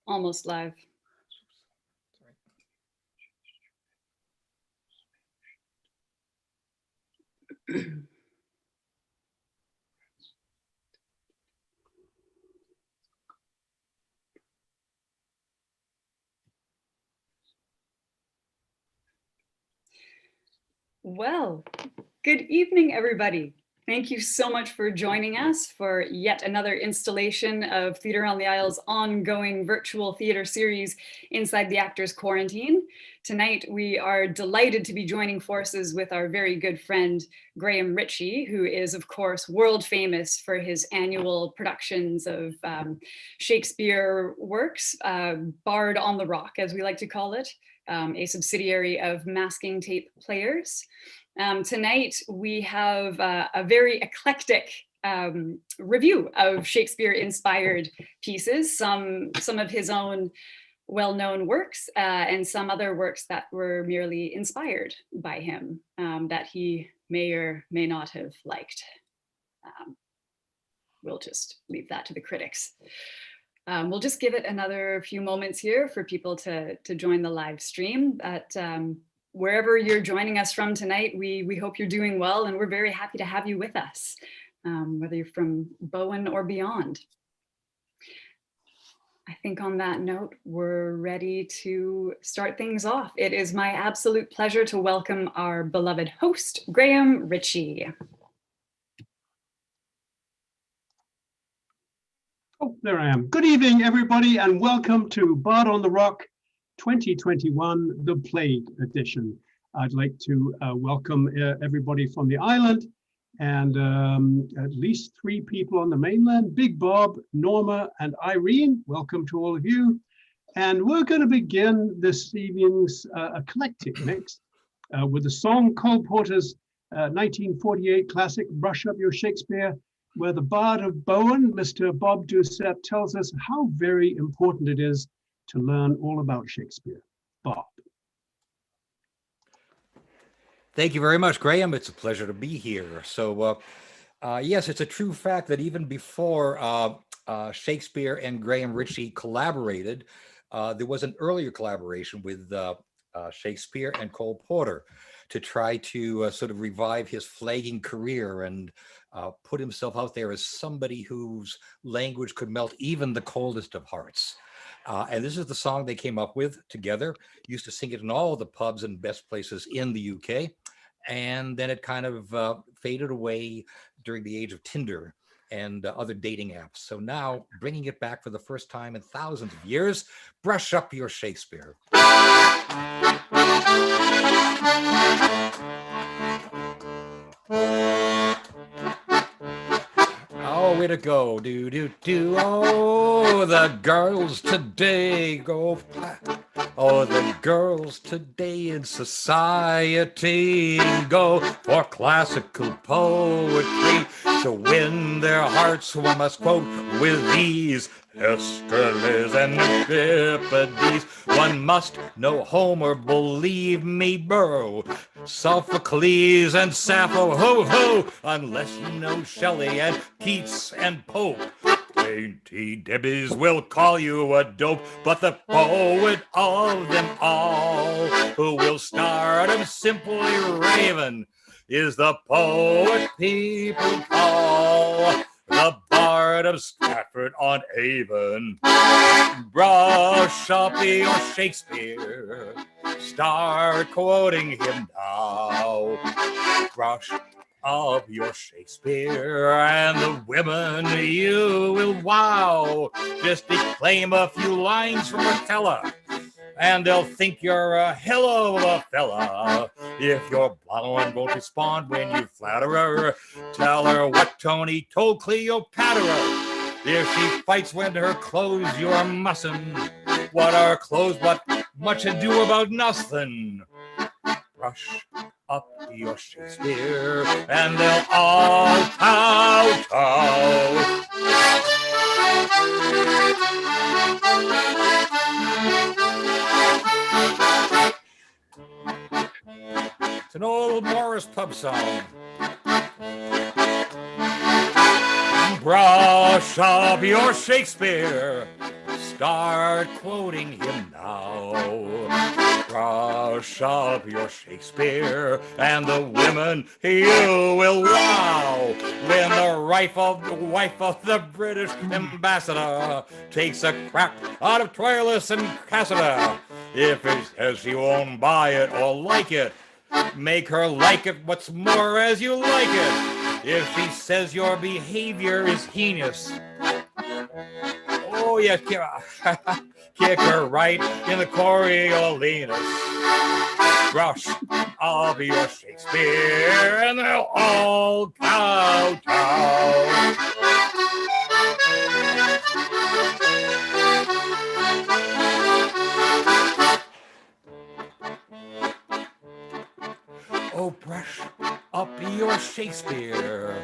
Almost live. Well, good evening, everybody. Thank you so much for joining us for yet another installation of Theatre on the Isle's ongoing virtual theatre series, Inside the Actors Quarantine. Tonight, we are delighted to be joining forces with our very good friend, Graham Ritchie, who is, of course, world famous for his annual productions of Shakespeare works, Bard on the Rock, as we like to call it, a subsidiary of Masking Tape Players. Tonight, we have a very eclectic review of Shakespeare-inspired pieces, some of his own well-known works, and some other works that were merely inspired by him that he may or may not have liked. We'll just leave that to the critics. We'll just give it another few moments here for people to join the live stream. But wherever you're joining us from tonight, we hope you're doing well, and we're very happy to have you with us, whether you're from Bowen or beyond. I think on that note, we're ready to start things off. It is my absolute pleasure to welcome our beloved host, Graham Ritchie. Oh, there I am. Good evening, everybody, and welcome to Bard on the Rock 2021, the Plague Edition. I'd like to welcome everybody from the island and at least 3 people on the mainland, Big Bob, Norma, and Irene. Welcome to all of you. And we're going to begin this evening's eclectic mix with the song Cole Porter's 1948 classic, Brush Up Your Shakespeare, where the Bard of Bowen, Mr. Bob Doucette, tells us how very important it is to learn all about Shakespeare. Bob. Thank you very much, Graham. It's a pleasure to be here. So, yes, it's a true fact that even before Shakespeare and Graham Ritchie collaborated, there was an earlier collaboration with Shakespeare and Cole Porter to try to sort of revive his flagging career and put himself out there as somebody whose language could melt even the coldest of hearts. And this is the song they came up with together. Used to sing it in all the pubs and best places in the UK. And then it kind of faded away during the age of Tinder and other dating apps. So now, bringing it back for the first time in thousands of years, Brush Up Your Shakespeare. Oh, way to go, do, do, do. Oh, the girls today go. Oh, the girls today in society go for classical poetry. To win their hearts, one must quote with these Aeschylus and Euripides. One must know Homer, believe me, bro. Sophocles and Sappho, ho, ho, unless you know Shelley and Keats and Pope. Dainty Debbies will call you a dope, but the poet of them all, who will stardom simply raven, is the poet people call the Bard of Stratford-on-Avon. Brush up your Shakespeare, start quoting him now. Brush up your Shakespeare, and the women you will wow. Just declaim a few lines from Othello, and they'll think you're a hell of a fella. If your blonde won't respond when you flatter her, tell her what Tony told Cleopatra. If she fights when her clothes you're mussin', what are clothes but much ado about nothing? Brush up your Shakespeare, and they'll all kowtow. It's an old Morris pub song. Brush up your Shakespeare, start quoting him now. Brush up your Shakespeare, and the women you will wow. When the wife of the British ambassador takes a crack out of Troilus and Cressida, if it says she won't buy it or like it, make her like it what's more as you like it. If she says your behavior is heinous, oh yeah, kick her right in the Coriolanus. Brush up your Shakespeare and they'll all kowtow. Oh, brush up your Shakespeare,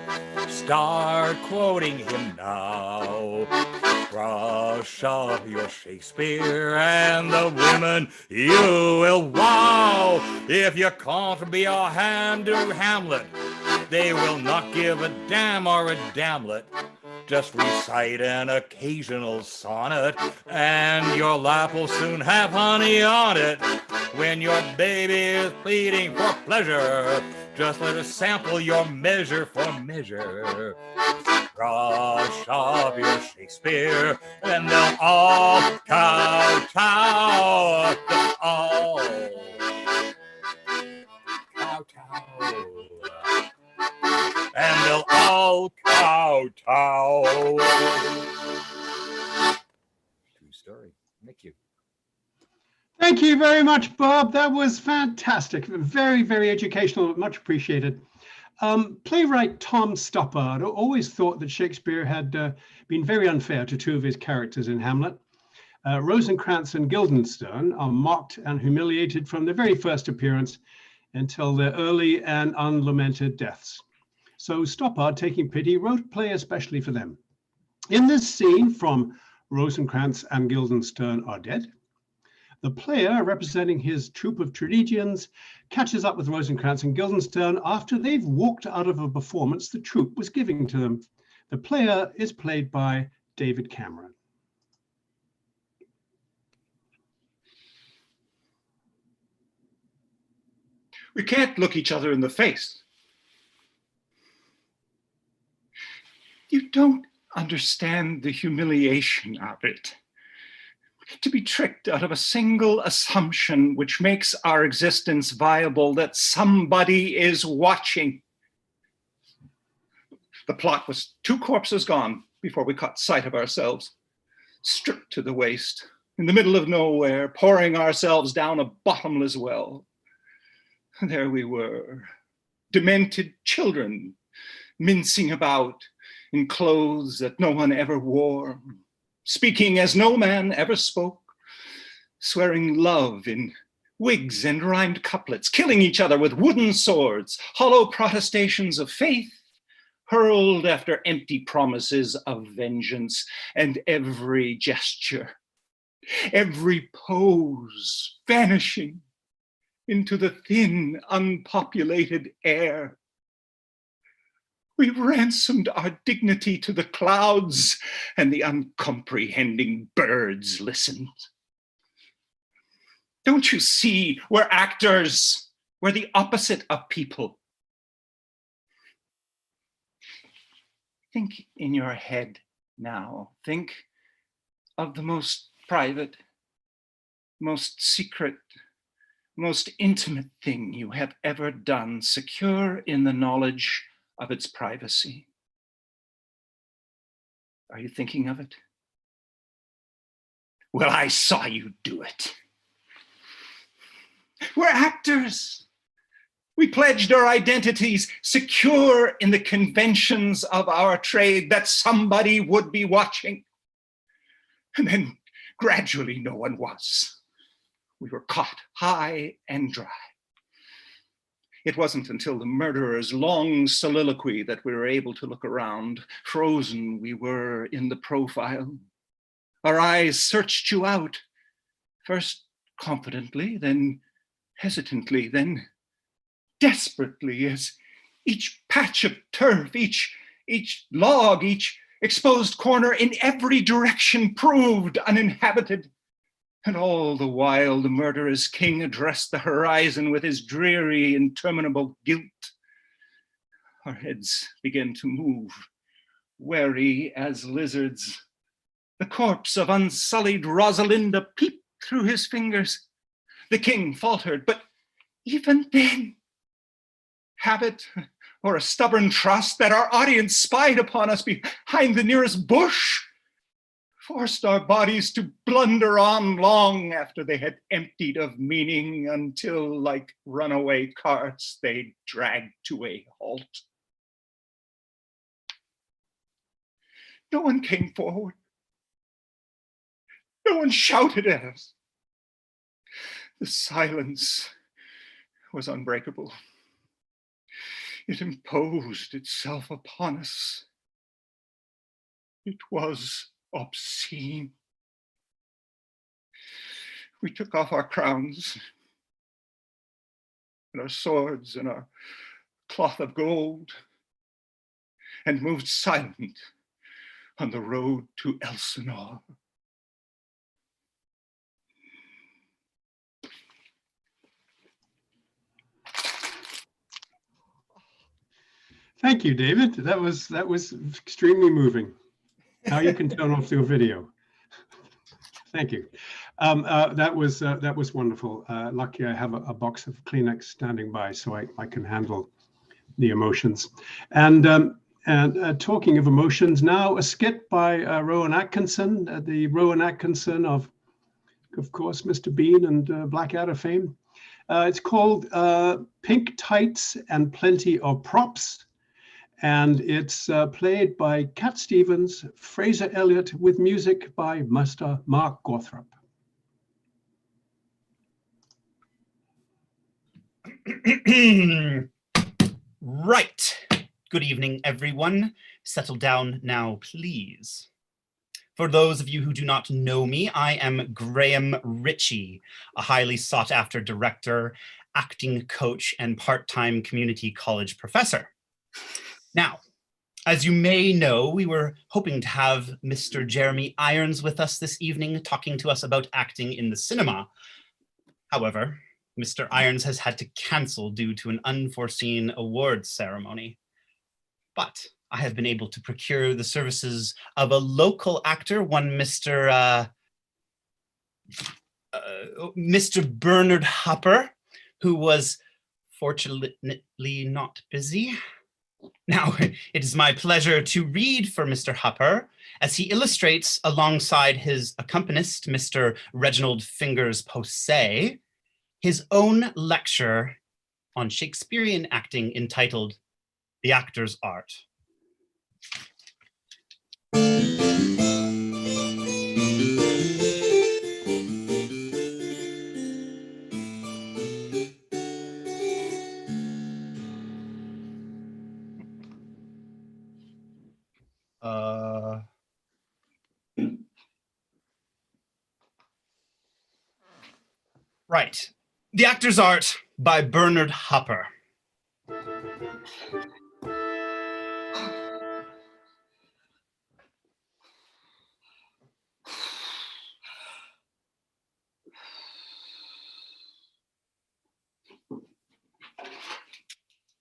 start quoting him now. Brush up your Shakespeare and the women you will wow. If you can't be a hand to Hamlet, they will not give a damn or a damlet. Just recite an occasional sonnet, and your lap will soon have honey on it. When your baby is pleading for pleasure, just let us sample your measure for measure. Brush up your Shakespeare, and they'll all kowtow. They'll all kowtow. And they'll all kowtow. True story. Thank you. Thank you very much, Bob. That was fantastic. Very, very educational. Much appreciated. Playwright Tom Stoppard always thought that Shakespeare had been very unfair to two of his characters in Hamlet. Rosencrantz and Guildenstern are mocked and humiliated from their very first appearance until their early and unlamented deaths. So Stoppard, taking pity, wrote a play especially for them. In this scene from Rosencrantz and Guildenstern Are Dead, the player, representing his troupe of tragedians, catches up with Rosencrantz and Guildenstern after they've walked out of a performance the troupe was giving to them. The player is played by David Cameron. We can't look each other in the face. You don't understand the humiliation of it. To be tricked out of a single assumption which makes our existence viable, that somebody is watching. The plot was 2 corpses gone before we caught sight of ourselves, stripped to the waist, in the middle of nowhere, pouring ourselves down a bottomless well. There we were, demented children, mincing about in clothes that no one ever wore, speaking as no man ever spoke, swearing love in wigs and rhymed couplets, killing each other with wooden swords, hollow protestations of faith, hurled after empty promises of vengeance, and every gesture, every pose vanishing into the thin, unpopulated air. We ransomed our dignity to the clouds, and the uncomprehending birds listened. Don't you see, we're actors. We're the opposite of people. Think in your head now. Think of the most private, most secret, most intimate thing you have ever done, secure in the knowledge of its privacy. Are you thinking of it? Well, I saw you do it. We're actors. We pledged our identities, secure in the conventions of our trade, that somebody would be watching. And then gradually no one was. We were caught high and dry. It wasn't until the murderer's long soliloquy that we were able to look around. Frozen we were in the profile. Our eyes searched you out, first confidently, then hesitantly, then desperately, as each patch of turf, each log, each exposed corner in every direction proved uninhabited. And all the while the murderous king addressed the horizon with his dreary, interminable guilt. Our heads began to move, wary as lizards. The corpse of unsullied Rosalinda peeped through his fingers. The king faltered, but even then, habit or a stubborn trust that our audience spied upon us behind the nearest bush forced our bodies to blunder on long after they had emptied of meaning, until like runaway carts they dragged to a halt. No one came forward. No one shouted at us. The silence was unbreakable. It imposed itself upon us. It was obscene. We took off our crowns and our swords and our cloth of gold and moved silent on the road to Elsinore. Thank you, David. That was extremely moving. Now you can turn off your video. Thank you. That was wonderful. Lucky I have a box of Kleenex standing by, so I can handle the emotions. And talking of emotions, now a skit by Rowan Atkinson, the Rowan Atkinson of course, Mr. Bean and Blackadder fame. It's called Pink Tights and Plenty of Props. And it's played by Cat Stevens, Fraser Elliott, with music by Master Mark Gawthrop. Right. Good evening, everyone. Settle down now, please. For those of you who do not know me, I am Graham Ritchie, a highly sought-after director, acting coach, and part-time community college professor. Now, as you may know, we were hoping to have Mr. Jeremy Irons with us this evening, talking to us about acting in the cinema. However, Mr. Irons has had to cancel due to an unforeseen awards ceremony. But I have been able to procure the services of a local actor, one Mr. Bernard Hopper, who was fortunately not busy. Now, it is my pleasure to read for Mr. Hopper as he illustrates alongside his accompanist, Mr. Reginald Fingers Posay, his own lecture on Shakespearean acting entitled The Actor's Art. Right. The Actor's Art by Bernard Hopper.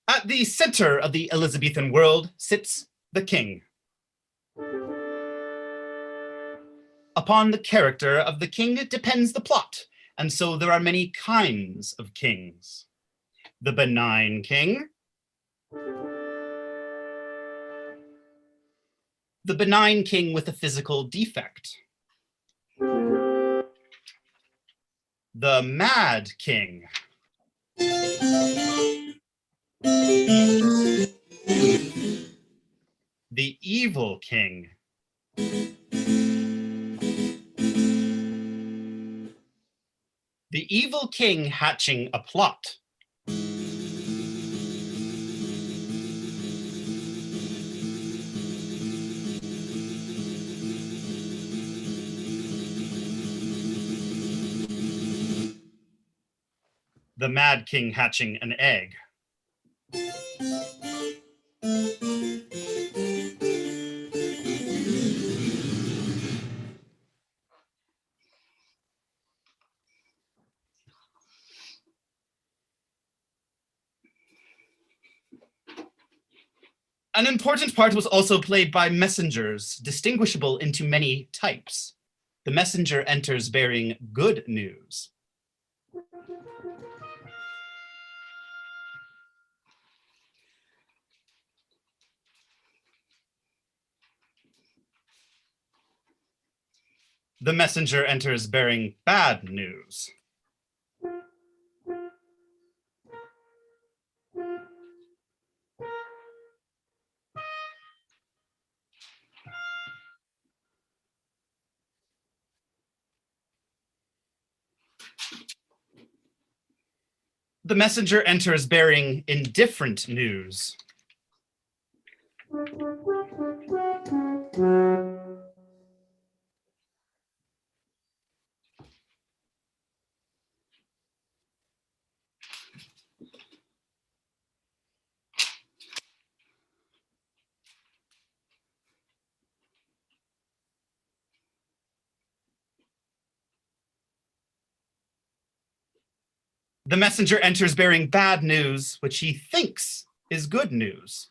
At the center of the Elizabethan world sits the king. Upon the character of the king depends the plot, and so there are many kinds of kings. The benign king, the benign king with a physical defect, the mad king, the evil king, the evil king hatching a plot, the mad king hatching an egg, An important part was also played by messengers, distinguishable into many types. The messenger enters bearing good news. The messenger enters bearing bad news. The messenger enters bearing indifferent news. The messenger enters bearing bad news, which he thinks is good news.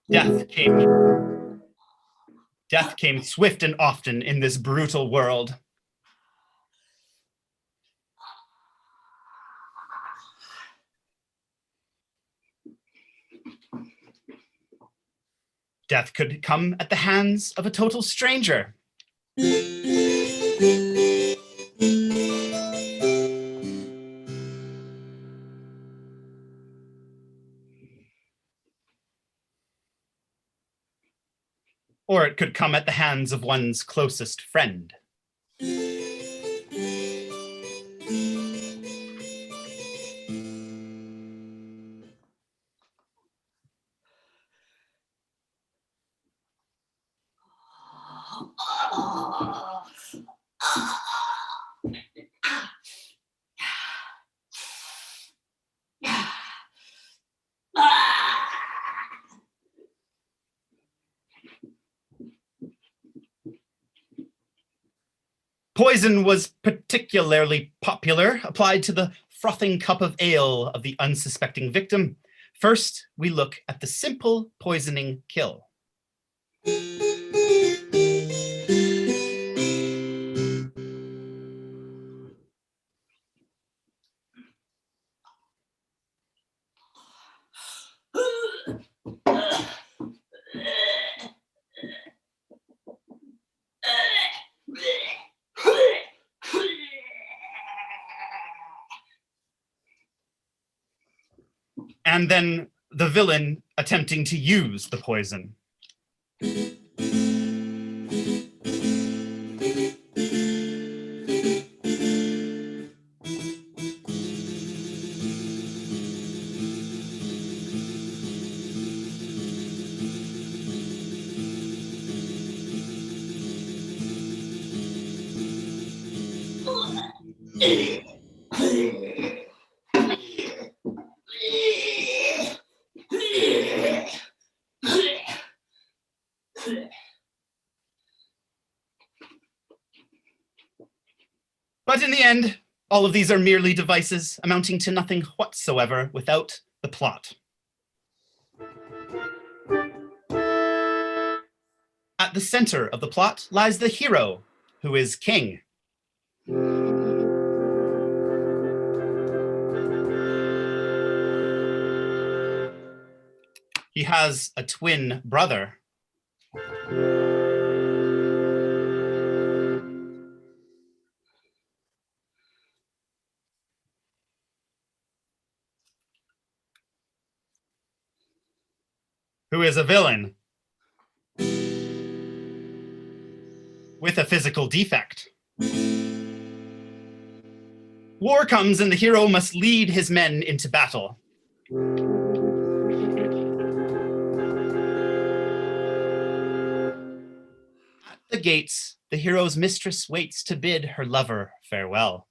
Death came swift and often in this brutal world. Death could come at the hands of a total stranger. Or it could come at the hands of one's closest friend. Poison was particularly popular, applied to the frothing cup of ale of the unsuspecting victim. First, we look at the simple poisoning kill. And then the villain attempting to use the poison. But in the end, all of these are merely devices amounting to nothing whatsoever without the plot. At the center of the plot lies the hero, who is king. He has a twin brother. Who is a villain with a physical defect. War comes and the hero must lead his men into battle. At the gates, the hero's mistress waits to bid her lover farewell.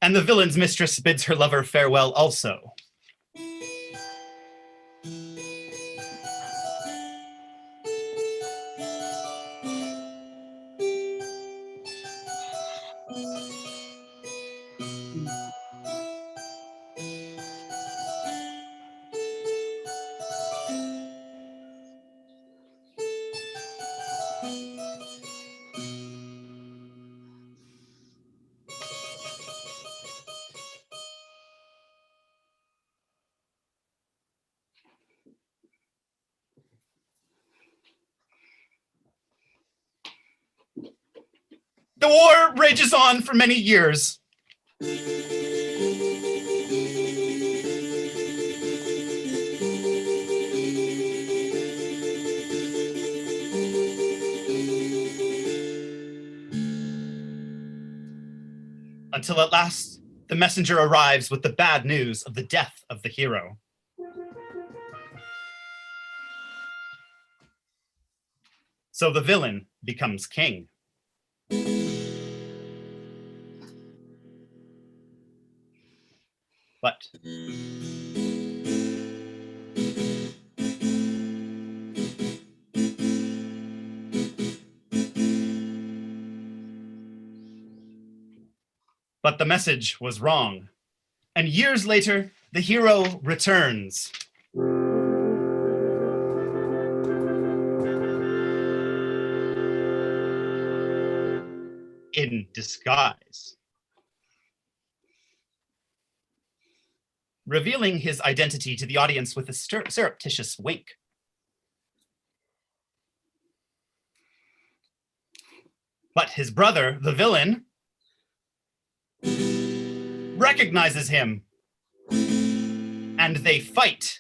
And the villain's mistress bids her lover farewell also. The war rages on for many years. Until at last, the messenger arrives with the bad news of the death of the hero. So the villain becomes king. But the message was wrong. And years later, the hero returns. In disguise. Revealing his identity to the audience with a surreptitious wink. But his brother, the villain, recognizes him, and they fight.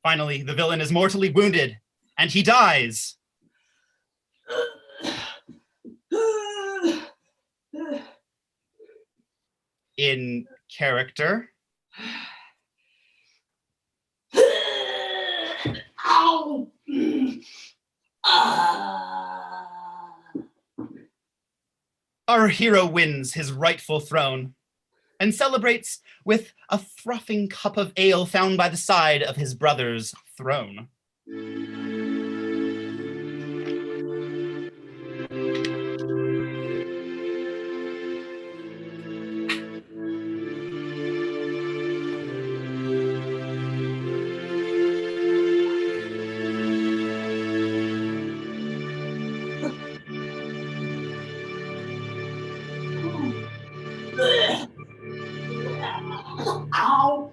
Finally, the villain is mortally wounded, and he dies. In character. Ow! Our hero wins his rightful throne and celebrates with a frothing cup of ale found by the side of his brother's throne. Ow!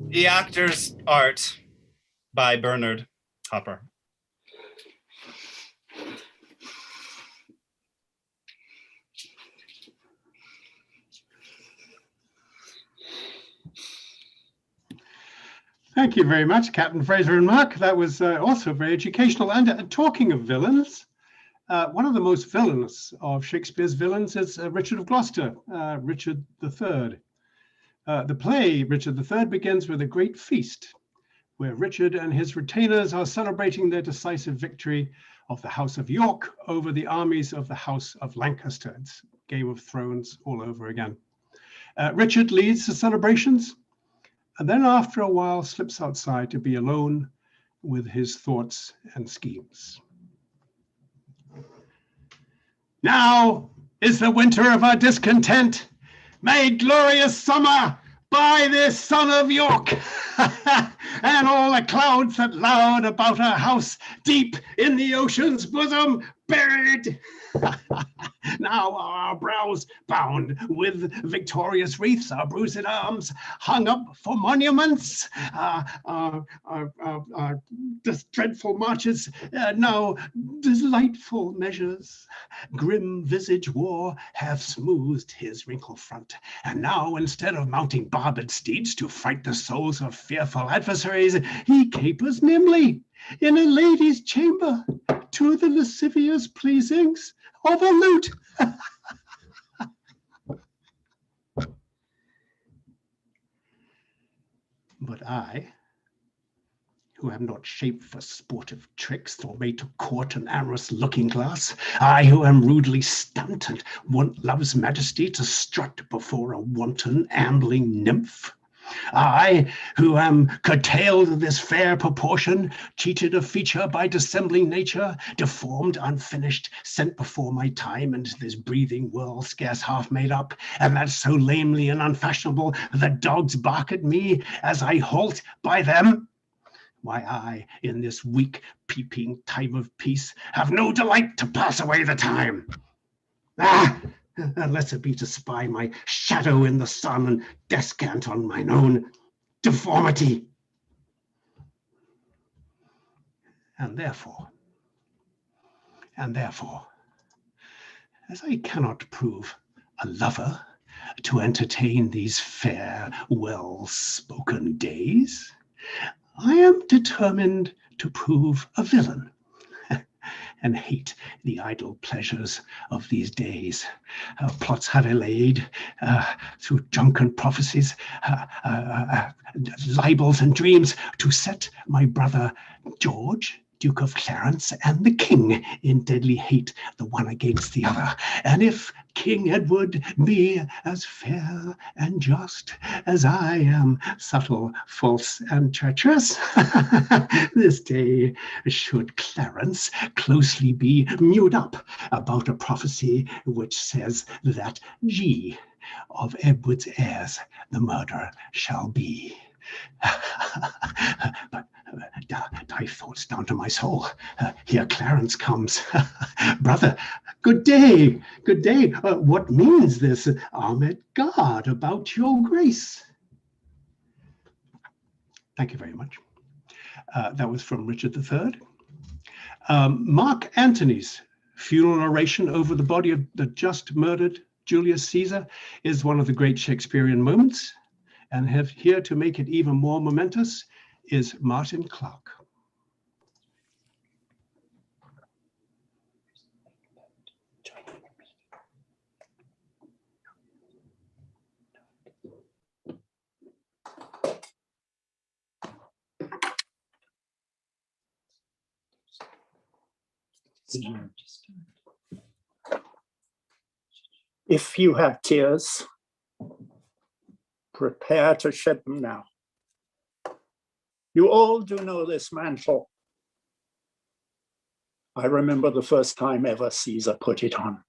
The Actor's Art by Bernard Hopper. Thank you very much, Captain Fraser and Mark. That was also very educational. And talking of villains, one of the most villainous of Shakespeare's villains is Richard of Gloucester, Richard III. The play, Richard III, begins with a great feast, where Richard and his retainers are celebrating their decisive victory of the House of York over the armies of the House of Lancaster. It's Game of Thrones all over again. Richard leads the celebrations, and then after a while slips outside to be alone with his thoughts and schemes. Now is the winter of our discontent, made glorious summer by this son of York, and all the clouds that loud about our house deep in the ocean's bosom buried. Now are our brows bound with victorious wreaths, our bruised arms hung up for monuments, this dreadful marches, now delightful measures. Grim visage war have smoothed his wrinkled front, and now instead of mounting barbed steeds to fright the souls of fearful adversaries, he capers nimbly in a lady's chamber to the lascivious pleasings of a lute. But I, who am not shaped for sportive tricks or made to court an amorous looking glass, I who am rudely stamped and want love's majesty to strut before a wanton ambling nymph, I who am curtailed of this fair proportion, cheated of feature by dissembling nature, deformed, unfinished, sent before my time into this breathing world scarce half made up, and that so lamely and unfashionable that dogs bark at me as I halt by them. Why, I, in this weak, peeping time of peace, have no delight to pass away the time. Ah, unless it be to spy my shadow in the sun and descant on mine own deformity. And therefore, as I cannot prove a lover to entertain these fair, well-spoken days, I am determined to prove a villain and hate the idle pleasures of these days. Plots have I laid through drunken prophecies, libels and dreams to set my brother George, Duke of Clarence, and the king in deadly hate, the one against the other. And if King Edward be as fair and just as I am subtle, false, and treacherous, this day should Clarence closely be mewed up about a prophecy which says that G of Edward's heirs the murderer shall be. But thy thoughts down to my soul. Here Clarence comes. Brother, good day, good day. What means this armed guard about your grace? Thank you very much. That was from Richard III. Mark Antony's funeral oration over the body of the just murdered Julius Caesar is one of the great Shakespearean moments. And here to make it even more momentous is Martin Clark. If you have tears, prepare to shed them now. You all do know this mantle. I remember the first time ever Caesar put it on.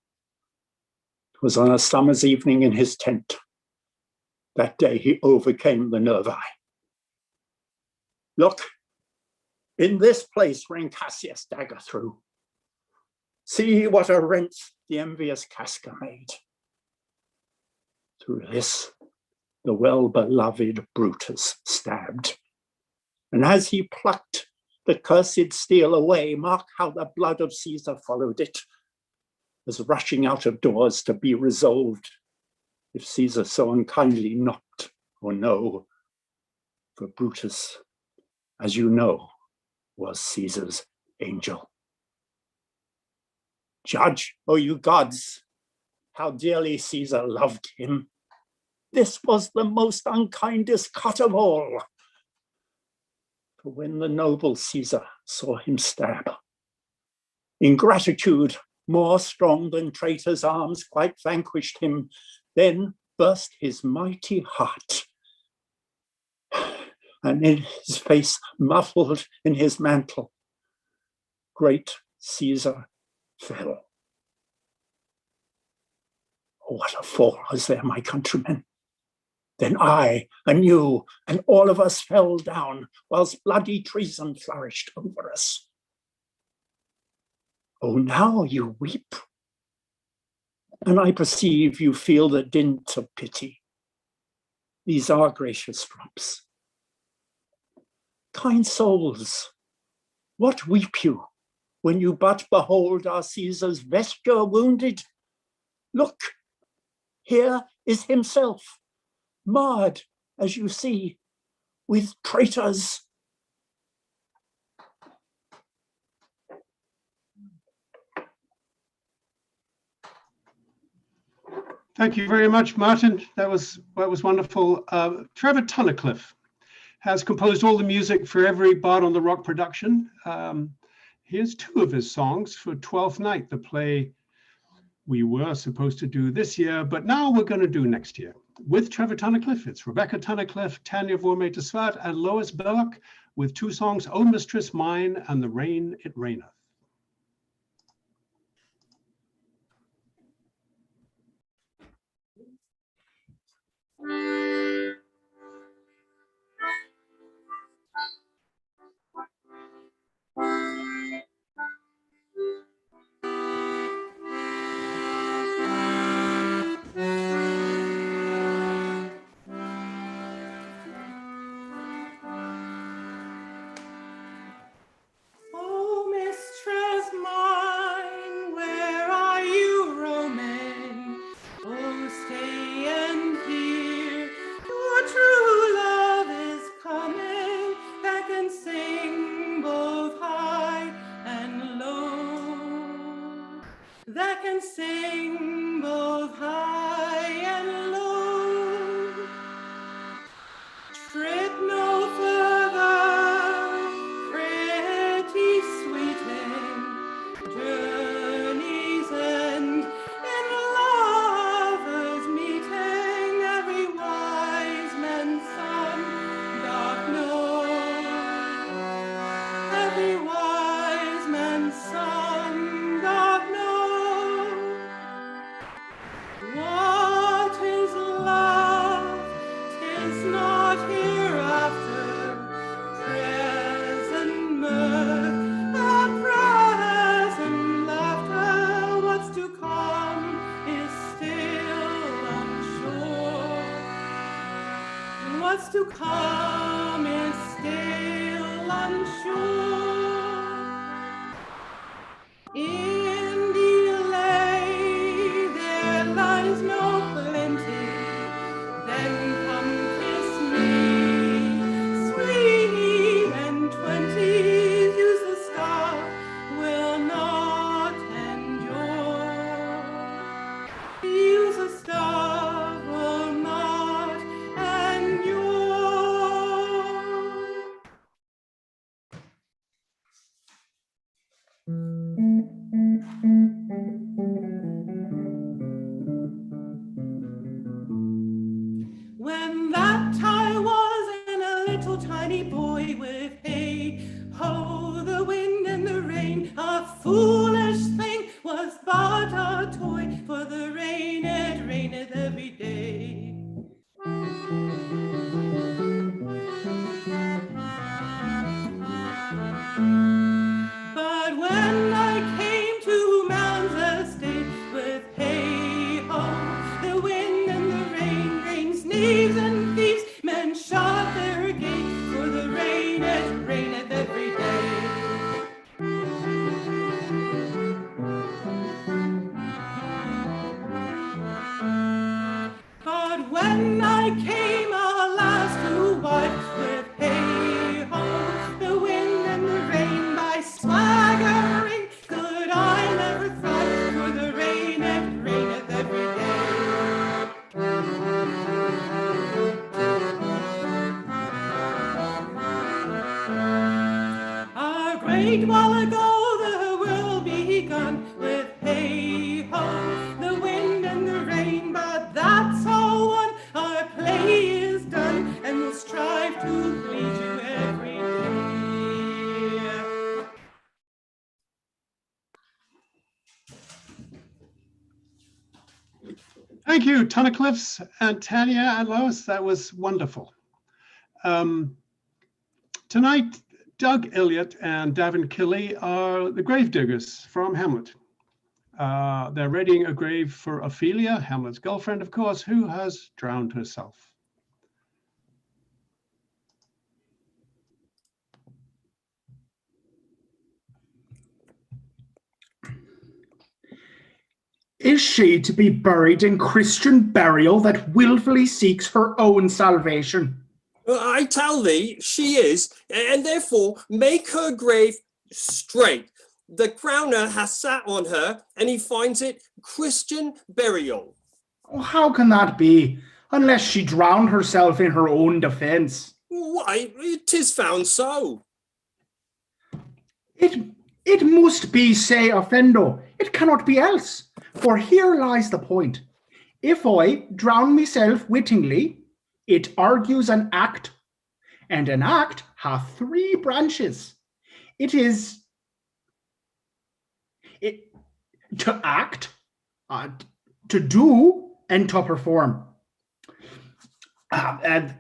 It was on a summer's evening in his tent. That day he overcame the nervi. Look, in this place ran Cassius' dagger through. See what a rent the envious Casca made. Through this, the well-beloved Brutus stabbed. And as he plucked the cursed steel away, mark how the blood of Caesar followed it, as rushing out of doors to be resolved, if Caesar so unkindly knocked or no. For Brutus, as you know, was Caesar's angel. Judge, O you gods, how dearly Caesar loved him. This was the most unkindest cut of all. For when the noble Caesar saw him stab, ingratitude, more strong than traitors' arms, quite vanquished him, then burst his mighty heart. And in his face, muffled in his mantle, great Caesar fell. Oh, what a fall was there, my countrymen. Then I, and you, and all of us fell down, whilst bloody treason flourished over us. Oh, now you weep, and I perceive you feel the dint of pity. These are gracious drops. Kind souls, what weep you when you but behold our Caesar's vesture wounded? Look, here is himself, marred, as you see, with traitors. Thank you very much, Martin. That was wonderful. Trevor Tunnicliffe has composed all the music for every Bard on the Rock production. Here's two of his songs for Twelfth Night, the play we were supposed to do this year, but now we're going to do next year. With Trevor Tunnicliffe, it's Rebecca Tunnicliffe, Tanya Vormey de Swart, and Lois Belloc with two songs, O Mistress Mine and The Rain It Raineth. That can sing both high and low. Trip no further, pretty sweeting, journey's end in lovers meeting. Every wise man's son doth know. Every wise man's son doth know. What is love? 'Tis not hereafter. Present mirth, a present laughter. What's to come is still unsure. What's to come is still unsure. In delay there lies no plenty. Then come kiss me, sweet and 20s. Use the stuff will not endure. Use the stuff will not endure. When that I was in a little tiny boy with hay ho, the wind and the rain, a foolish thing was but a toy, for the rain it raineth every day. But when I came to man's estate with hay ho, the wind and the rain, rains, knaves and thieves, men shut their gates, for the rain it raineth every day. But when I came alas to wife with hay ho, the wind and the rain, by swaggering could I never thrive, for the rain it raineth every day. A great while ago the world begun with hay ho, the wind and the rain, but that's all one. Our play is done, and we'll strive to please you every day. Thank you, Tunnicliffes and Tanya and Lois. That was wonderful. Tonight, Doug Elliott and Davin Killy are the gravediggers from Hamlet. They're readying a grave for Ophelia, Hamlet's girlfriend, of course, who has drowned herself. Is she to be buried in Christian burial that wilfully seeks her own salvation? I tell thee, she is, and therefore make her grave straight. The crowner has sat on her, and he finds it Christian burial. Oh, how can that be? Unless she drowned herself in her own defense. Why, 'tis found so. It must be se offendo. It cannot be else. For here lies the point. If I drown myself wittingly, it argues an act, and an act hath three branches. It is to act, to do, and to perform. To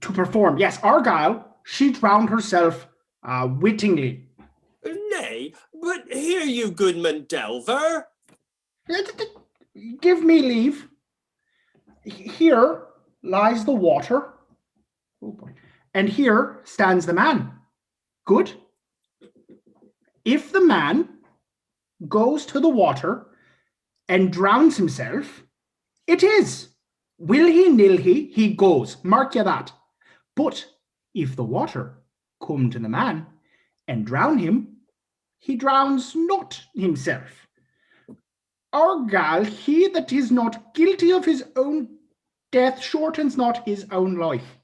perform, yes, Argyle, she drowned herself wittingly. Nay, but hear you, Goodman Delver. Give me leave. Here lies the water. Oh boy. And here stands the man. Good. If the man goes to the water and drowns himself, it is. Will he, nil he goes. Mark you that. But if the water come to the man and drown him, he drowns not himself. Argal, he that is not guilty of his own death shortens not his own life.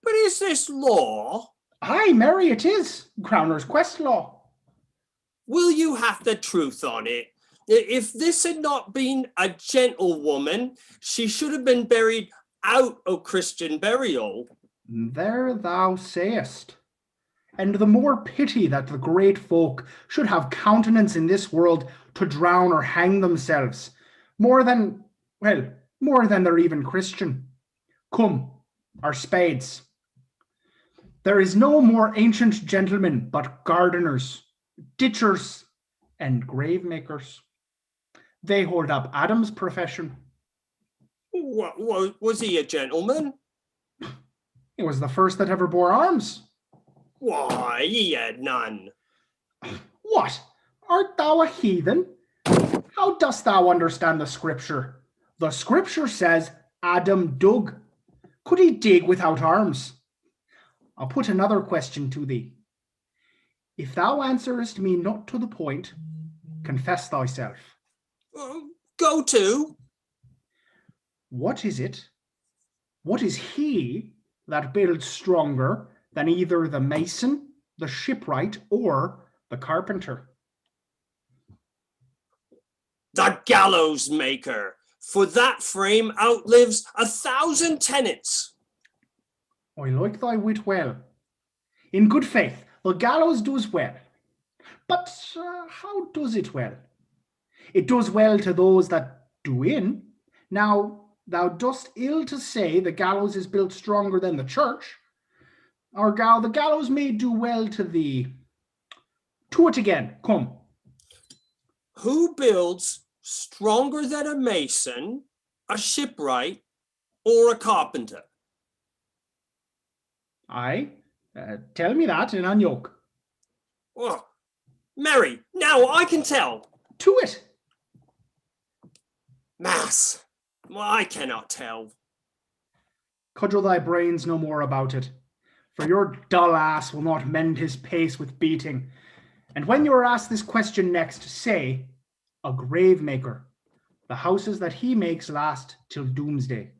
But is this law? Aye, marry it is. Crowner's quest law. Will you have the truth on it? If this had not been a gentlewoman, she should have been buried out of Christian burial. There thou sayest. And the more pity that the great folk should have countenance in this world to drown or hang themselves, more than they're even Christian. Come, our spades. There is no more ancient gentlemen but gardeners, ditchers, and grave makers. They hold up Adam's profession. What, was he a gentleman? He was the first that ever bore arms. Why, he had none. What? Art thou a heathen? How dost thou understand the scripture? The scripture says Adam dug. Could he dig without arms? I'll put another question to thee. If thou answerest me not to the point, confess thyself. Go to. What is it? What is he that builds stronger than either the mason, the shipwright, or the carpenter? The gallows maker, for that frame outlives 1,000 tenants. I like thy wit well. In good faith, the gallows does well. But how does it well? It does well to those that do in. Now, thou dost ill to say the gallows is built stronger than the church. Argal, the gallows may do well to thee. To it again, come. Who builds stronger than a mason, a shipwright, or a carpenter? Aye, tell me that in unyoke. Oh, Mary, now I can tell. To it. Mass, I cannot tell. Cudgel thy brains no more about it, for your dull ass will not mend his pace with beating. And when you are asked this question next, say, a grave maker. The houses that he makes last till doomsday.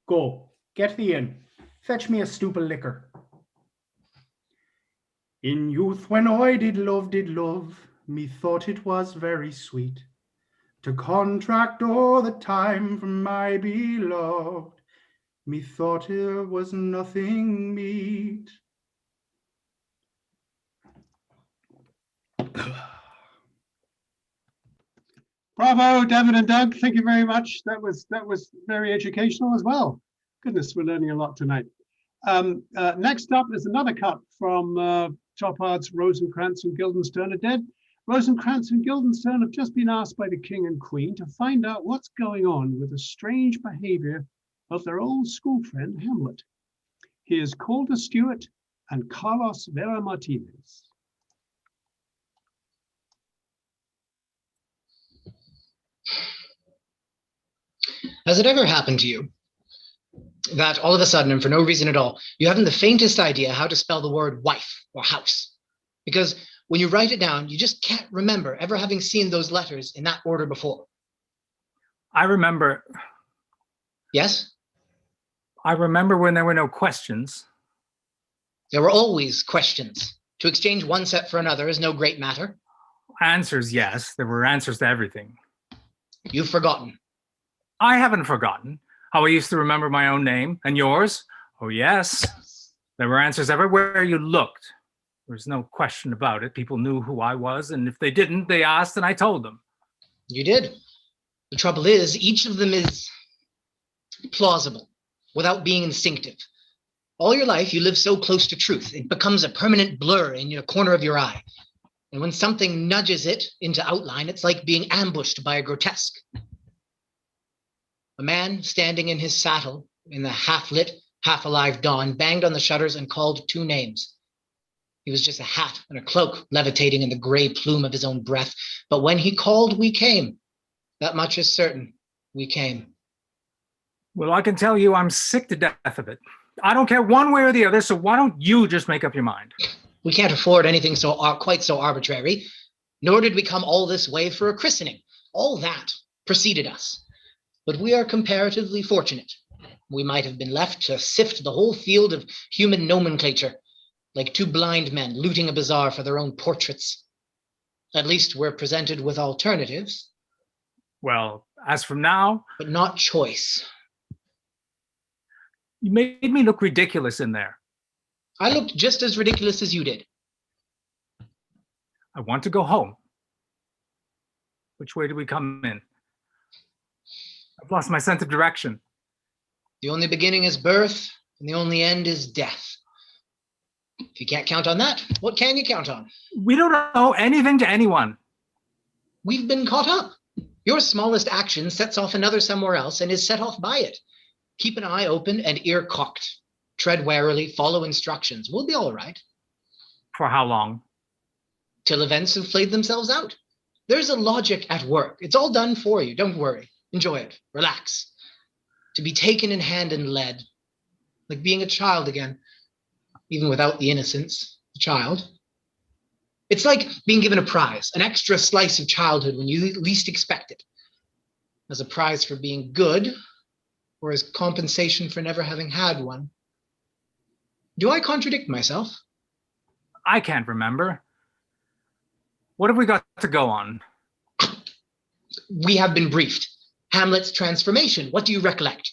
Go, get thee in. Fetch me a stoop of liquor. In youth when I did love, methought it was very sweet to contract all the time for my beloved. Methought it was nothing meet. Bravo, David and Doug. Thank you very much. That was very educational as well. Goodness, we're learning a lot tonight. Next up is another cut from Chopard's Rosencrantz and Guildenstern are dead. Rosencrantz and Guildenstern have just been asked by the king and queen to find out what's going on with the strange behavior of their old school friend Hamlet. He is Calder Stewart and Carlos Vera Martinez. Has it ever happened to you that all of a sudden and for no reason at all, you haven't the faintest idea how to spell the word wife or house? Because when you write it down, you just can't remember ever having seen those letters in that order before. I remember. Yes? I remember when there were no questions. There were always questions. To exchange one set for another is no great matter. Answers, yes. There were answers to everything. You've forgotten. I haven't forgotten how I used to remember my own name and yours. Oh, yes. There were answers everywhere you looked. There was no question about it. People knew who I was, and if they didn't, they asked and I told them. You did. The trouble is, each of them is plausible without being instinctive. All your life, you live so close to truth, it becomes a permanent blur in your corner of your eye. And when something nudges it into outline, it's like being ambushed by a grotesque. A man standing in his saddle in the half-lit, half-alive dawn banged on the shutters and called two names. He was just a hat and a cloak levitating in the gray plume of his own breath. But when he called, we came. That much is certain. We came. Well, I can tell you I'm sick to death of it. I don't care one way or the other, so why don't you just make up your mind? We can't afford anything quite so arbitrary, nor did we come all this way for a christening. All that preceded us. But we are comparatively fortunate. We might have been left to sift the whole field of human nomenclature, like two blind men looting a bazaar for their own portraits. At least we're presented with alternatives. Well, as from now... But not choice. You made me look ridiculous in there. I looked just as ridiculous as you did. I want to go home. Which way do we come in? I've lost my sense of direction. The only beginning is birth, and the only end is death. If you can't count on that, what can you count on? We don't owe anything to anyone. We've been caught up. Your smallest action sets off another somewhere else and is set off by it. Keep an eye open and ear cocked. Tread warily, follow instructions. We'll be all right. For how long? Till events have played themselves out. There's a logic at work. It's all done for you. Don't worry. Enjoy it. Relax. To be taken in hand and led, like being a child again, even without the innocence, a child. It's like being given a prize, an extra slice of childhood when you least expect it, as a prize for being good, or as compensation for never having had one. Do I contradict myself? I can't remember. What have we got to go on? We have been briefed. Hamlet's transformation. What do you recollect?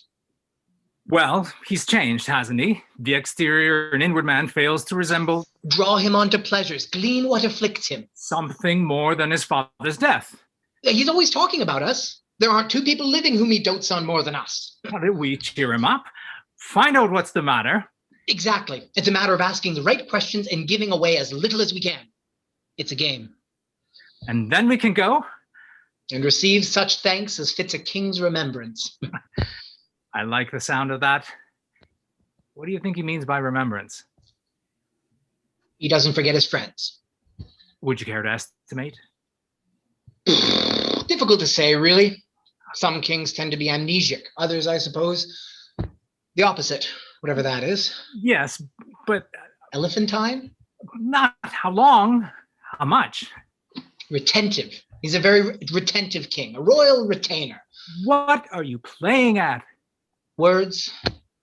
Well, he's changed, hasn't he? The exterior and inward man fails to resemble... Draw him on to pleasures. Glean what afflicts him. Something more than his father's death. He's always talking about us. There aren't two people living whom he dotes on more than us. How did we cheer him up? Find out what's the matter. Exactly. It's a matter of asking the right questions and giving away as little as we can. It's a game. And then we can go? And receive such thanks as fits a king's remembrance. I like the sound of that. What do you think he means by remembrance? He doesn't forget his friends. Would you care to estimate? Difficult to say, really. Some kings tend to be amnesiac. Others, I suppose, the opposite, whatever that is. Yes, but... Elephantine? Not how long, how much? Retentive. He's a very retentive king, a royal retainer. What are you playing at? Words.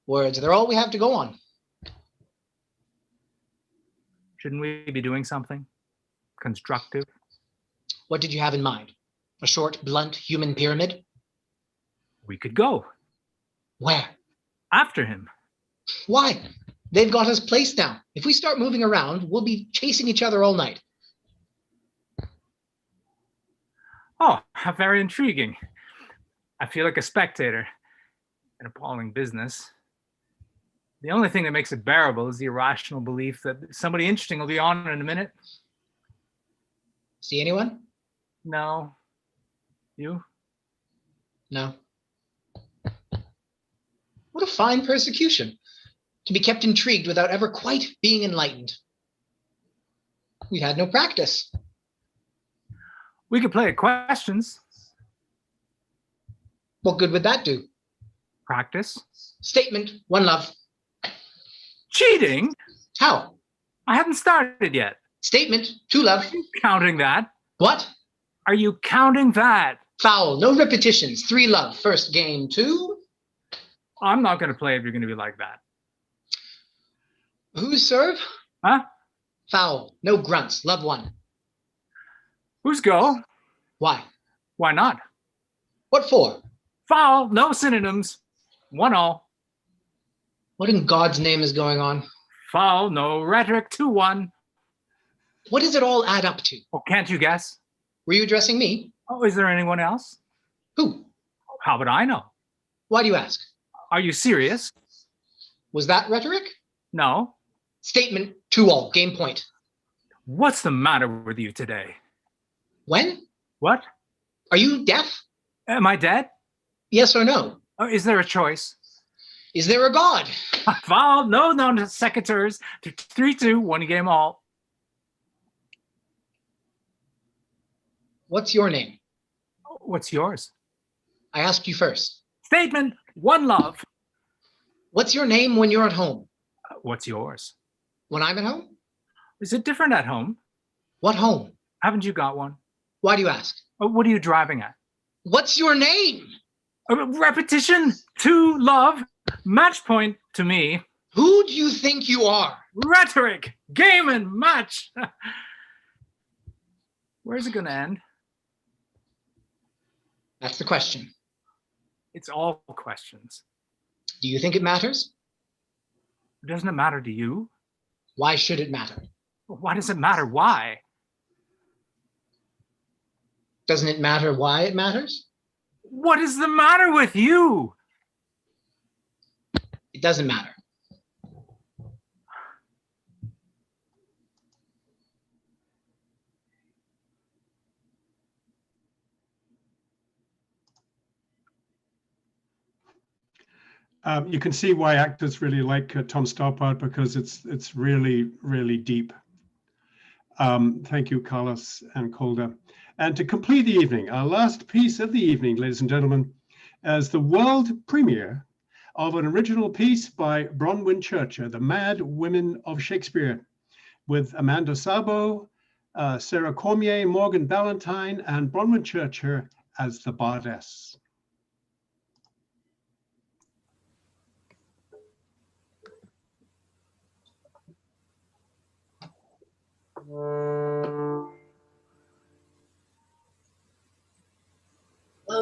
Words. They're all we have to go on. Shouldn't we be doing something constructive? What did you have in mind? A short, blunt human pyramid? We could go. Where? After him. Why? They've got us placed now. If we start moving around, we'll be chasing each other all night. Oh, how very intriguing. I feel like a spectator. An appalling business. The only thing that makes it bearable is the irrational belief that somebody interesting will be on in a minute. See anyone? No. You? No. What a fine persecution. To be kept intrigued without ever quite being enlightened. We had no practice. We could play at questions. What good would that do? Practice. Statement, one love. Cheating? How? I haven't started yet. Statement, 2 love. Are you counting that? What? Are you counting that? Foul, no repetitions, 3 love. First game, 2. I'm not going to play if you're going to be like that. Who's serve? Huh? Foul, no grunts, love 1. Who's go? Why? Why not? What for? Foul, no synonyms. 1-all. What in God's name is going on? Foul, no rhetoric. 2-1. What does it all add up to? Oh, can't you guess? Were you addressing me? Oh, is there anyone else? Who? How would I know? Why do you ask? Are you serious? Was that rhetoric? No. Statement, 2-all, game point. What's the matter with you today? When? What? Are you deaf? Am I dead? Yes or no? Oh, is there a choice? Is there a God? Foul, no secateurs. 3-2, 1 game all. What's your name? What's yours? I asked you first. Statement, 1 love. What's your name when you're at home? What's yours? When I'm at home? Is it different at home? What home? Haven't you got one? Why do you ask? What are you driving at? What's your name? Repetition, 2 love. Match point to me. Who do you think you are? Rhetoric, game and match. Where's it going to end? That's the question. It's all questions. Do you think it matters? Doesn't it matter to you? Why should it matter? Why does it matter? Why? Doesn't it matter why it matters? What is the matter with you? It doesn't matter. You can see why actors really like Tom Stoppard, because it's really, really deep. Thank you, Carlos and Calder. And to complete the evening, our last piece of the evening, ladies and gentlemen, is the world premiere of an original piece by Bronwyn Churcher, The Mad Women of Shakespeare, with Amanda Sabo, Sarah Cormier, Morgan Ballantyne, and Bronwyn Churcher as the bardess. Holy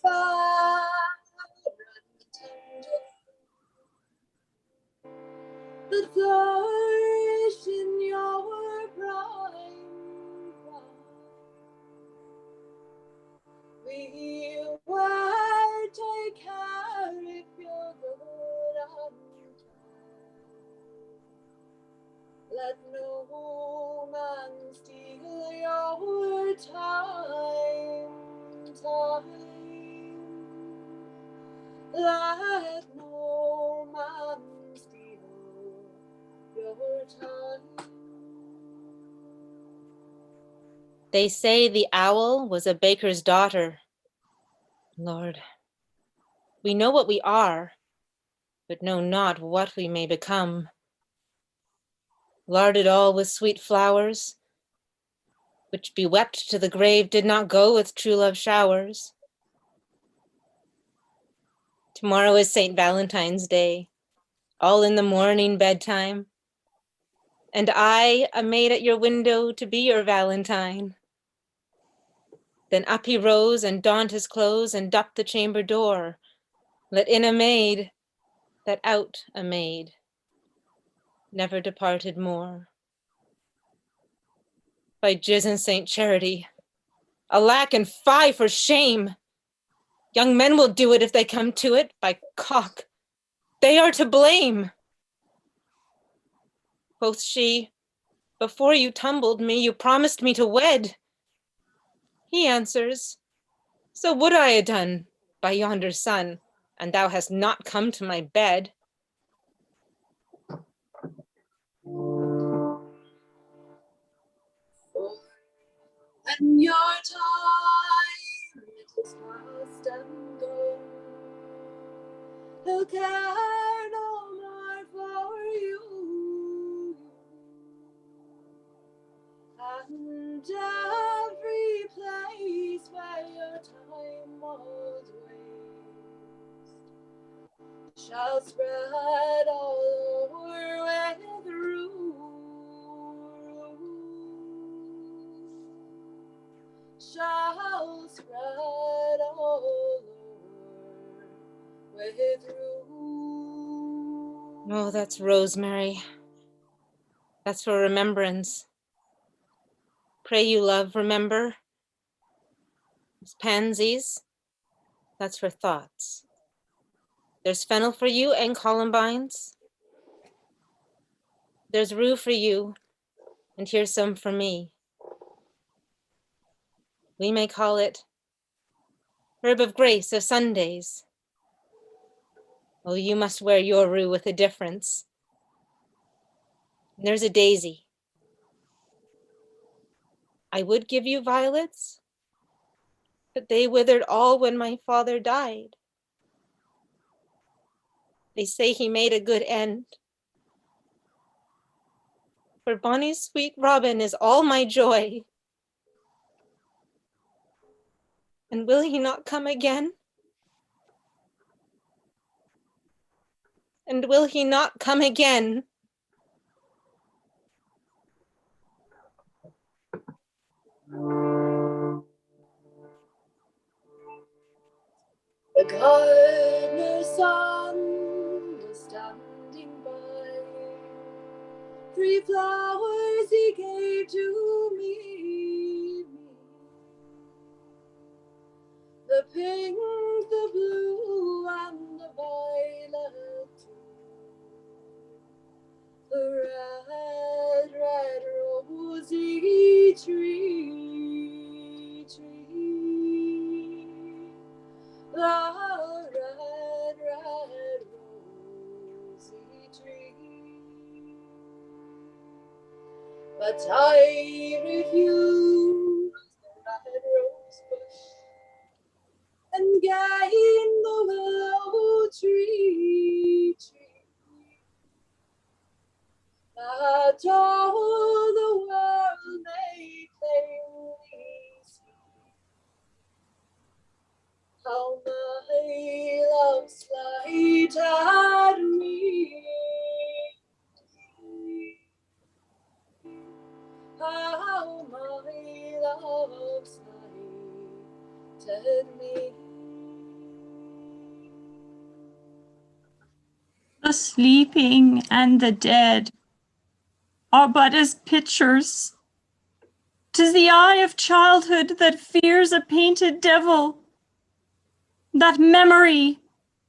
fire and tender, that flourish in your prime crown. We will take care if you're good and kind. Let no man steal your time. Let no man steal your time. They say the owl was a baker's daughter. Lord, we know what we are, but know not what we may become. Larded all with sweet flowers, which bewept to the grave did not go with true love showers. Tomorrow is St. Valentine's Day, all in the morning bedtime, and I, a maid at your window to be your Valentine. Then up he rose and donned his clothes and doffed the chamber door, let in a maid, that out a maid, never departed more. By jizz and Saint Charity, alack and fie for shame! Young men will do it if they come to it, by cock, they are to blame. Quoth she, before you tumbled me, you promised me to wed. He answers, so would I ha' done by yonder sun, and thou hast not come to my bed. And your time it is past and gone. He'll care no more for you. shall spread all over with rue. Shall spread all over with rue. Oh, that's rosemary. That's for remembrance. Pray you, love, remember. There's pansies. That's for thoughts. There's fennel for you and columbines. There's rue for you, and here's some for me. We may call it herb of grace of Sundays. Oh, you must wear your rue with a difference. There's a daisy. I would give you violets, but they withered all when my father died. They say he made a good end. For bonny sweet Robin is all my joy. And will he not come again? And will he not come again? The gardener's son was standing by. 3 flowers he gave to me. The pink, the blue, and the violet too. The red, red rosy tree. The red, red rosy tree. But I refused the red rose bush and gained the willow tree. That all the world may plainly see how my love slighted me. How my love slighted me. The sleeping and the dead are but as pictures. 'Tis the eye of childhood that fears a painted devil. That memory,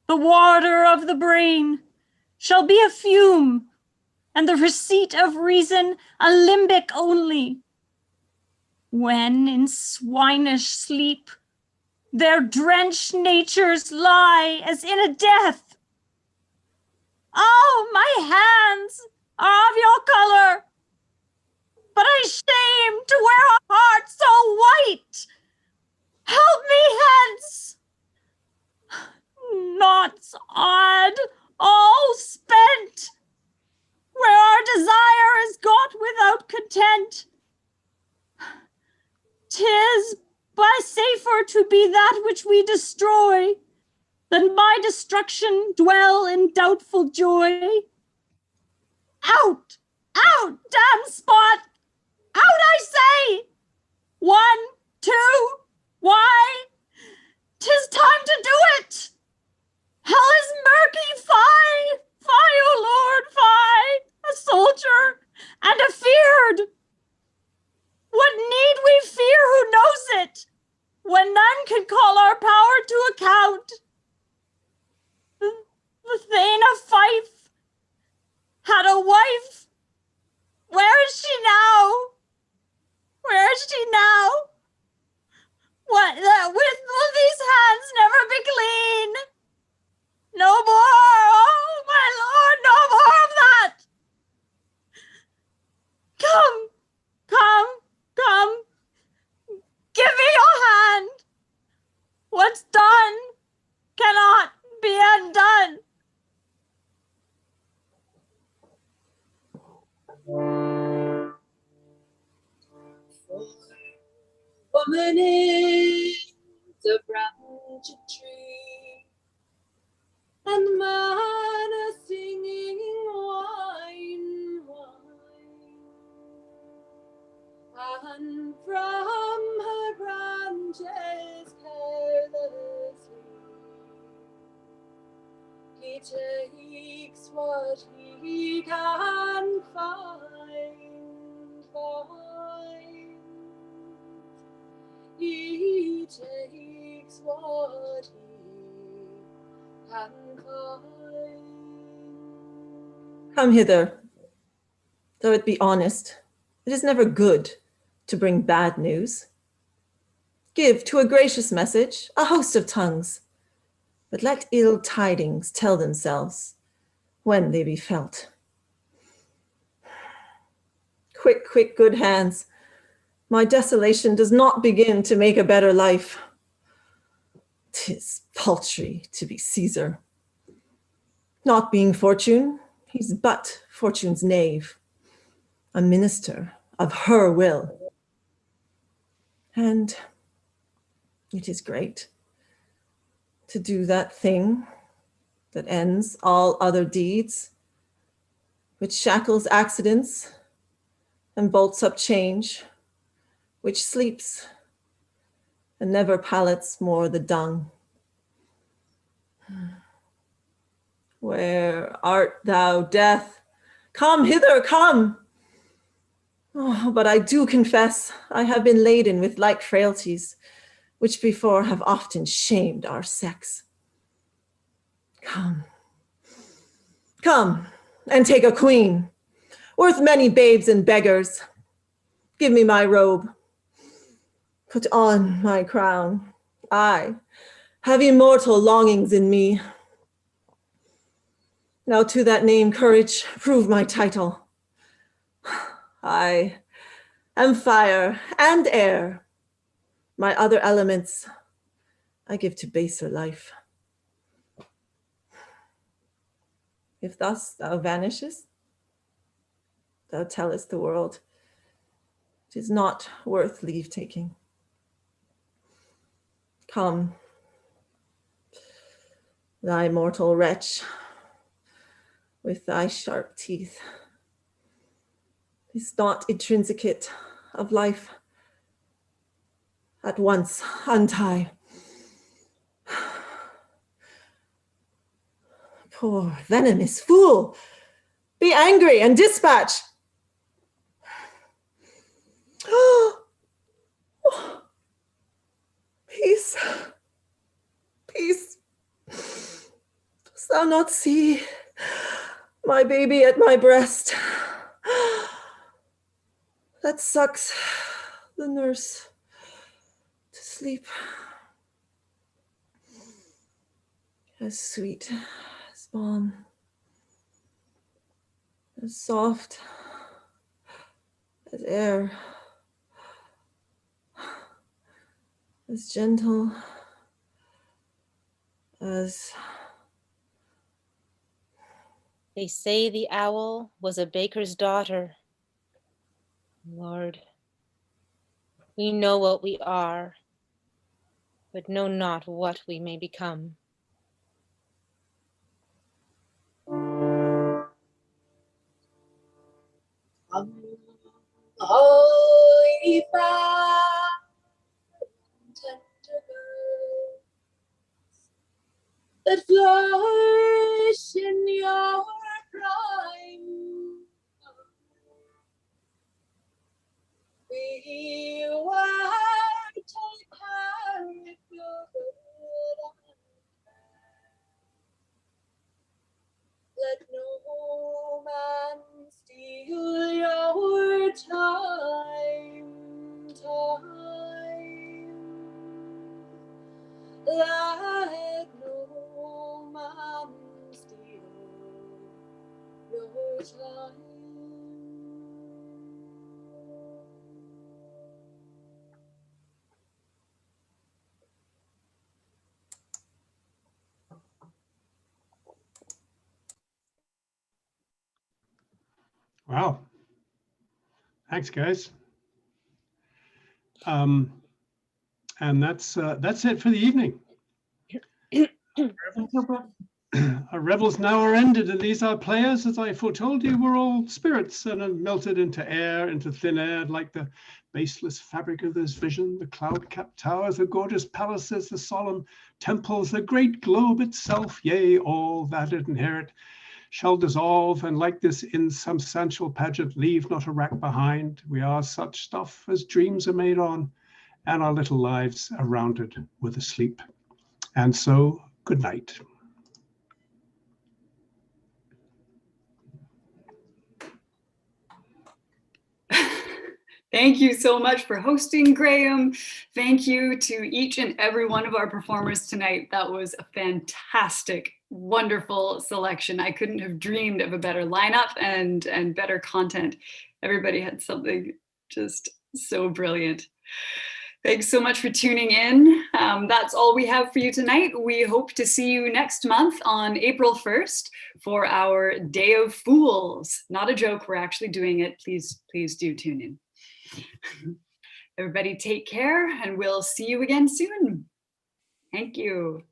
the warder of the brain, shall be a fume, and the receipt of reason a limbic only. When in swinish sleep their drenched natures lie as in a death. Oh, my hands are of your color, but I shame to wear a heart so white. Help me hence. Knots odd, all spent, where our desire is got without content. 'Tis but safer to be that which we destroy than by destruction dwell in doubtful joy. Out, out, damn spot, out I say! 1, 2, why? 'Tis time to do it! Hell is murky, fie, O Lord, fie, a soldier and afeared. What need we fear who knows it, when none can call our power to account? The Thane of Fife had a wife. Where is she now? Where is she now? What, will these hands never be clean? No more, oh my Lord, no more of that. Come, come, come. Give me your hand. What's done cannot be undone. Woman is a branch tree, and man takes what he can find. He takes what he can find. Come hither. Though it be honest, it is never good to bring bad news. Give to a gracious message a host of tongues, but let ill tidings tell themselves when they be felt. Quick, quick, good hands. My desolation does not begin to make a better life. 'Tis paltry to be Caesar. Not being Fortune, he's but Fortune's knave, a minister of her will. And it is great to do that thing that ends all other deeds, which shackles accidents and bolts up change, which sleeps and never pallets more the dung. Where art thou, death? Come hither, come! Oh, but I do confess I have been laden with like frailties, which before have often shamed our sex. Come, come, and take a queen, worth many babes and beggars. Give me my robe, put on my crown. I have immortal longings in me. Now to that name, courage, prove my title. I am fire and air. My other elements I give to baser life. If thus thou vanishest, thou tellest the world, 'tis not worth leave taking. Come, thy mortal wretch, with thy sharp teeth, is not intrinsicate of life. At once untie. Poor venomous fool, be angry and dispatch. Peace, peace. Dost thou not see my baby at my breast that sucks the nurse to sleep? As sweet as balm, as soft as air, as gentle as... They say the owl was a baker's daughter. Lord, we know what we are, but know not what we may become. Holy fat and tender birds that flourish in your prime, we were to carry good. Let no man steal your time. Let no man steal your time. Wow. Thanks, guys. And that's it for the evening. Our revels now are ended, and these are players, as I foretold you, were all spirits and have melted into air, into thin air, like the baseless fabric of this vision, the cloud-capped towers, the gorgeous palaces, the solemn temples, the great globe itself, yea, all that it inherit, shall dissolve, and like this insubstantial pageant, leave not a rack behind. We are such stuff as dreams are made on, and our little lives are rounded with a sleep. And so, good night. Thank you so much for hosting, Graham. Thank you to each and every one of our performers tonight. That was a fantastic, wonderful selection. I couldn't have dreamed of a better lineup and better content. Everybody had something just so brilliant. Thanks so much for tuning in. That's all we have for you tonight. We hope to see you next month on April 1st for our Day of Fools. Not a joke, we're actually doing it. Please do tune in. Everybody take care, and we'll see you again soon. Thank you.